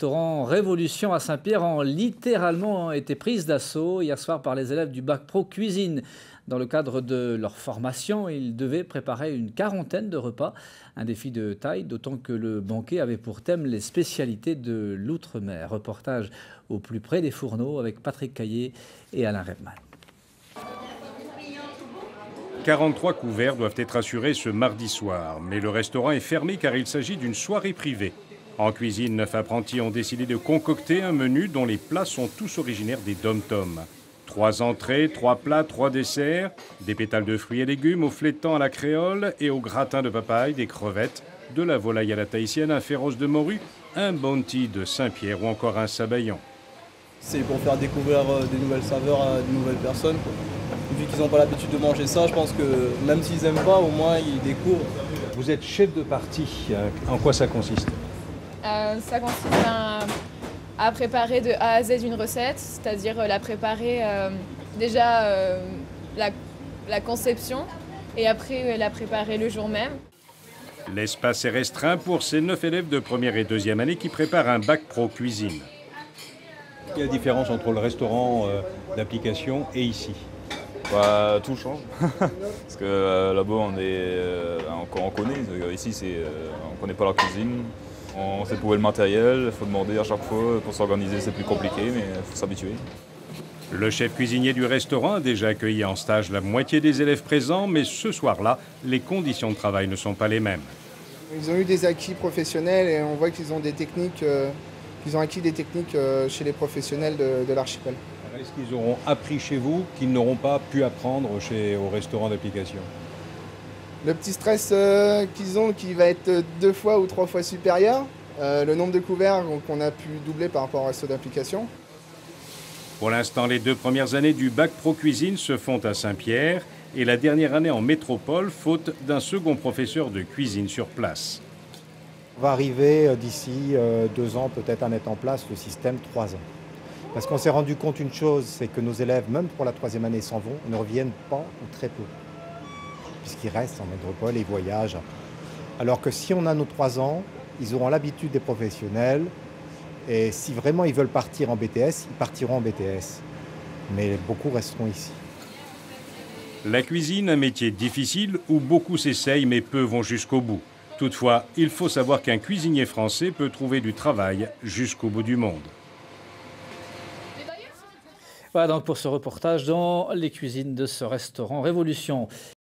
restaurant Révolution à Saint-Pierre ont littéralement été prises d'assaut hier soir par les élèves du bac pro cuisine. Dans le cadre de leur formation, ils devaient préparer une quarantaine de repas. Un défi de taille, d'autant que le banquet avait pour thème les spécialités de l'outre-mer. Reportage au plus près des fourneaux avec Patrick Caillé et Alain Rebman. 43 couverts doivent être assurés ce mardi soir, mais le restaurant est fermé car il s'agit d'une soirée privée. En cuisine, 9 apprentis ont décidé de concocter un menu dont les plats sont tous originaires des dom-toms. 3 entrées, 3 plats, 3 desserts, des pétales de fruits et légumes au flétan à la créole et au gratin de papaye, des crevettes, de la volaille à la tahitienne, un féroce de morue, un bounty de Saint-Pierre ou encore un sabayon. C'est pour faire découvrir des nouvelles saveurs à de nouvelles personnes. Vu qu'ils n'ont pas l'habitude de manger ça, je pense que même s'ils n'aiment pas, au moins ils découvrent. Vous êtes chef de partie, en quoi ça consiste? Ça consiste à préparer de A à Z une recette, c'est-à-dire la préparer déjà la conception et après la préparer le jour même. L'espace est restreint pour ces 9 élèves de première et deuxième année qui préparent un bac pro cuisine. Quelle est la différence entre le restaurant d'application et ici? Tout change. Parce que là-bas, on connaît. Ici, on ne connaît pas la cuisine. On sait trouver le matériel. Il faut demander à chaque fois. Pour s'organiser, c'est plus compliqué, mais il faut s'habituer. Le chef cuisinier du restaurant a déjà accueilli en stage la moitié des élèves présents, mais ce soir-là, les conditions de travail ne sont pas les mêmes. Ils ont eu des acquis professionnels et on voit qu'ils ont des techniques, qu'ils ont acquis des techniques chez les professionnels de l'archipel. Est-ce qu'ils auront appris chez vous qu'ils n'auront pas pu apprendre au restaurant d'application? Le petit stress qu'ils ont qui va être 2 fois ou 3 fois supérieur, le nombre de couverts qu'on a pu doubler par rapport au resto d'application. Pour l'instant, les 2 premières années du bac pro cuisine se font à Saint-Pierre et la dernière année en métropole, faute d'un second professeur de cuisine sur place. On va arriver d'ici 2 ans peut-être à mettre en place le système 3 ans. Parce qu'on s'est rendu compte une chose, c'est que nos élèves, même pour la 3e année, s'en vont, ne reviennent pas ou très peu. Puisqu'ils restent en métropole et voyagent. Alors que si on a nos 3 ans, ils auront l'habitude des professionnels. Et si vraiment ils veulent partir en BTS, ils partiront en BTS. Mais beaucoup resteront ici. La cuisine, un métier difficile où beaucoup s'essayent mais peu vont jusqu'au bout. Toutefois, il faut savoir qu'un cuisinier français peut trouver du travail jusqu'au bout du monde. Voilà donc pour ce reportage dans les cuisines de ce restaurant Révolution.